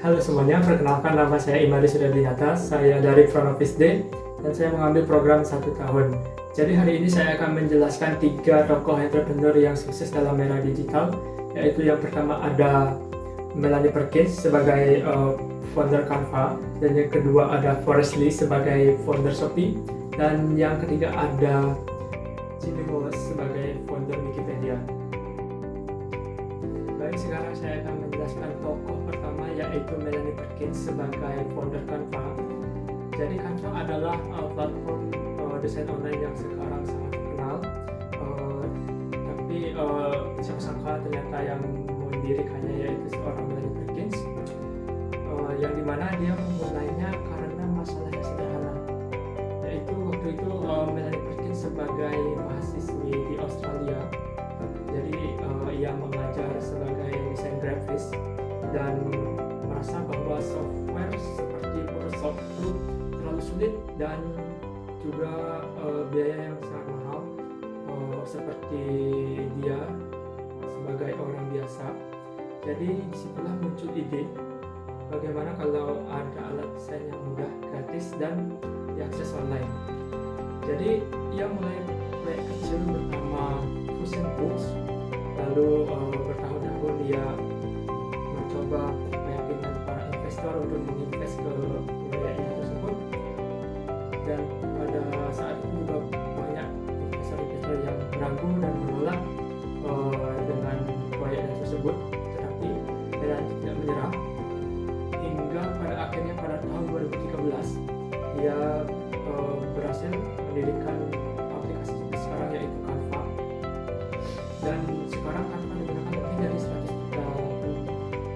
Halo semuanya, perkenalkan nama saya Imadi Suryadinata, saya dari Front Office D dan saya mengambil program 1 tahun. Jadi hari ini saya akan menjelaskan 3 tokoh entrepreneur yang sukses dalam era digital, yaitu yang pertama ada Melanie Perkins sebagai founder Canva, dan yang kedua ada Forrest Li sebagai founder Shopee, dan yang ketiga ada Jimmy Wales sebagai founder Wikipedia. Baik, sekarang saya akan menjelaskan tokoh pertama, yaitu Melanie Perkins sebagai founder Canva. Jadi Canva adalah platform desain online yang sekarang sangat terkenal, tapi siapa sangka ternyata yang mendirikannya yaitu seorang Melanie Perkins, yang dimana dia memulainya karena masalah yang sederhana, yaitu waktu itu Melanie Perkins sebagai mahasiswi di Australia. Jadi ia mengajar sebagai desain grafis dan merasa bahwa software seperti Photoshop itu terlalu sulit dan juga biaya yang sangat mahal, seperti dia sebagai orang biasa. Jadi disitulah muncul ide, bagaimana kalau ada alat desain yang mudah, gratis, dan diakses online. Jadi ia mulai proyek kecil bernama Fusion Tools, lalu bertahun-tahun dia mencoba meyakinkan para investor untuk menginvest ke proyeknya tersebut, dan pada saat itu juga banyak investor-investor yang ragu dan menolak dengan proyeknya tersebut, tetapi Melanie tidak menyerah hingga pada akhirnya pada tahun 2013 dia berhasil mendirikan aplikasi sekarang yaitu Canva, dan sekarang Canva digunakan lebih dari 100 juta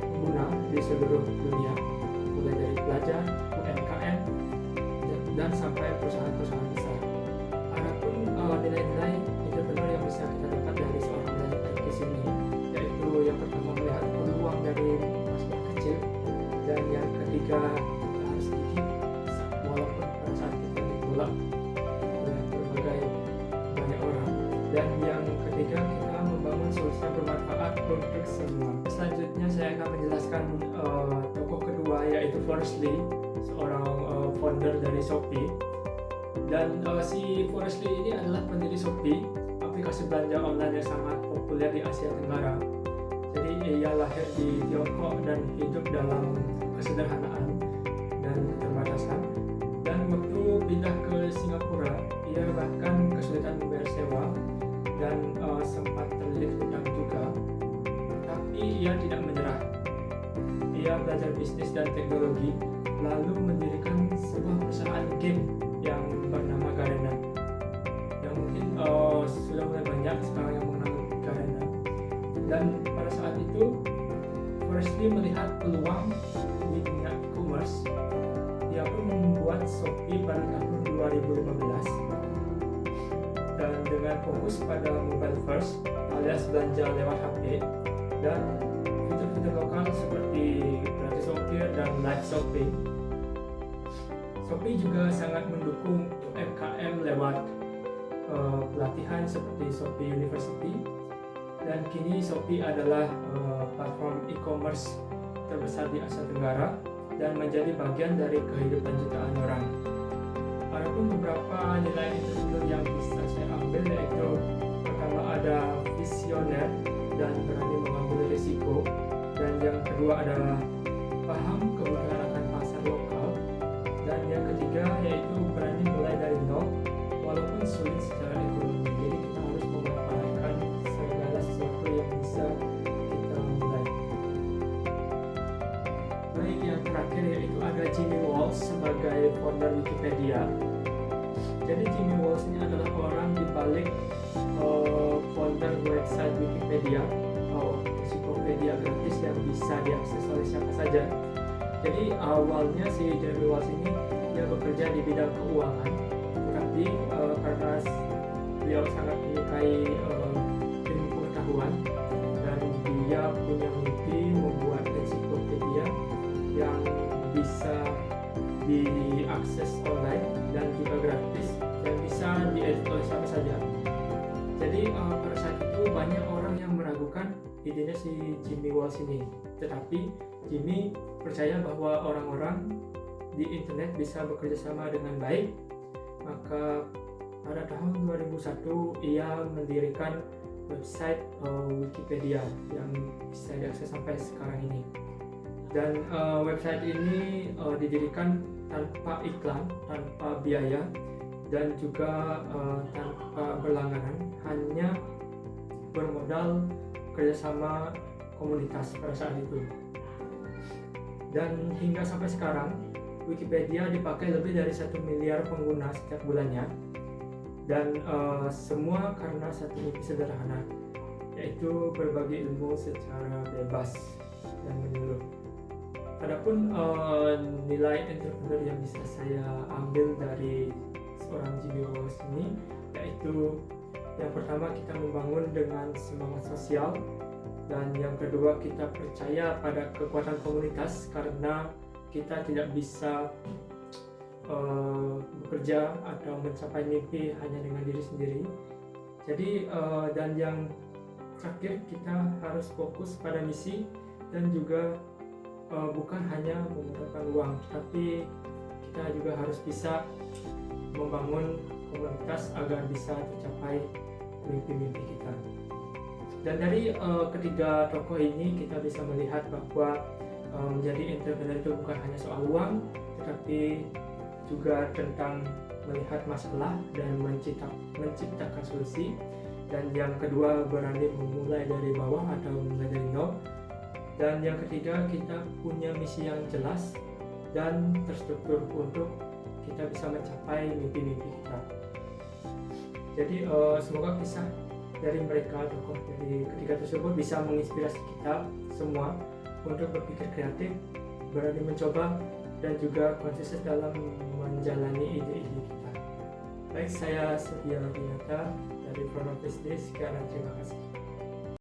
pengguna di seluruh dunia, mulai dari pelajar, UMKM, dan sampai perusahaan-perusahaan besar. Adapun nilai-nilai entrepreneur yang bisa kita dapat dari seorang Melanie Perkins ini, yaitu yang pertama melihat peluang dari masalah kecil, dan yang ketiga kita harus gigih walaupun pada saat kita ditolak oleh berbagai banyak orang, dan yang ketiga kita membangun solusi yang bermanfaat untuk semua. Selanjutnya saya akan menjelaskan tokoh kedua, yaitu Forrest Li, seorang founder dari Shopee. Dan si Forrest Li ini adalah pendiri Shopee, aplikasi belanja online yang sangat populer di Asia Tenggara. Jadi ia lahir di Tiongkok dan hidup dalam kesederhanaan dan keterbatasan. Dan waktu pindah ke Singapura, ia bahkan kesulitan membayar sewa dan sempat terlilit hutang juga. Tapi ia tidak menyerah. Ia belajar bisnis dan teknologi, lalu mendirikan sebuah perusahaan game yang bernama Garena. Yang mungkin sudah mulai banyak sekarang yang mengenal Garena. Dan pada saat itu, Forrest Li melihat peluang di dunia e-commerce. Dia pun membuat Shopee pada tahun 2015, dan dengan fokus pada mobile first alias belanja lewat HP dan fitur-fitur lokal seperti gratis ongkir dan live shopping. Shopee juga sangat mendukung UMKM lewat pelatihan seperti Shopee University, dan kini Shopee adalah platform e-commerce terbesar di Asia Tenggara dan menjadi bagian dari kehidupan jutaan orang. Adapun beberapa nilai entrepreneur yang bisa saya ambil, yaitu pertama ada visioner dan berani mengambil risiko, dan yang kedua adalah paham kebutuhan akan pasar lokal, dan yang ketiga yaitu berani mulai dari nol walaupun sulit secara ekonomi. Jadi kita harus memanfaatkan segala sesuatu yang bisa kita mulai. Baik, yang terakhir yaitu ada Jimmy Wales sebagai founder Wikipedia. Jadi Jimmy Wales ini adalah orang di balik founder website Wikipedia, ensiklopedia gratis yang bisa diakses oleh siapa saja. Jadi awalnya si Jimmy Wales ini dia bekerja di bidang keuangan, tapi karena beliau sangat menyukai ilmu pengetahuan dan dia punya mimpi membuat ensiklopedia yang bisa diakses online dan juga gratis dan bisa diedit oleh siapa saja. Jadi pada saat itu banyak orang yang meragukan idenya si Jimmy Wales ini. Tetapi Jimmy percaya bahwa orang-orang di internet bisa bekerja sama dengan baik. Maka pada tahun 2001 ia mendirikan website Wikipedia yang bisa diakses sampai sekarang ini. Dan website ini didirikan tanpa iklan, tanpa biaya, dan juga tanpa berlangganan, hanya bermodal kerjasama komunitas pada saat itu. Dan hingga sampai sekarang Wikipedia dipakai lebih dari 1 miliar pengguna setiap bulannya, dan semua karena satu mimpi sederhana, yaitu berbagi ilmu secara bebas dan menyeluruh. Adapun nilai entrepreneur yang bisa saya ambil dari seorang Jimmy Wales ini, yaitu yang pertama, kita membangun dengan semangat sosial, dan yang kedua, kita percaya pada kekuatan komunitas karena kita tidak bisa bekerja atau mencapai mimpi hanya dengan diri sendiri. Jadi dan yang terakhir, kita harus fokus pada misi dan juga bukan hanya menggunakan uang, tapi kita juga harus bisa membangun komunitas agar bisa tercapai mimpi-mimpi kita. Dan dari ketiga tokoh ini kita bisa melihat bahwa menjadi entrepreneur itu bukan hanya soal uang, tetapi juga tentang melihat masalah dan menciptakan solusi. Dan yang kedua, berani memulai dari bawah atau mulai dari nol. Dan yang ketiga, kita punya misi yang jelas dan terstruktur untuk kita bisa mencapai mimpi-mimpi kita. Jadi semoga kisah dari mereka, tokoh dari ketiga tersebut, bisa menginspirasi kita semua untuk berpikir kreatif, berani mencoba, dan juga konsisten dalam menjalani ide-ide kita. Baik, saya Setia Dinata dari Front Office Day. Sekian dan terima kasih.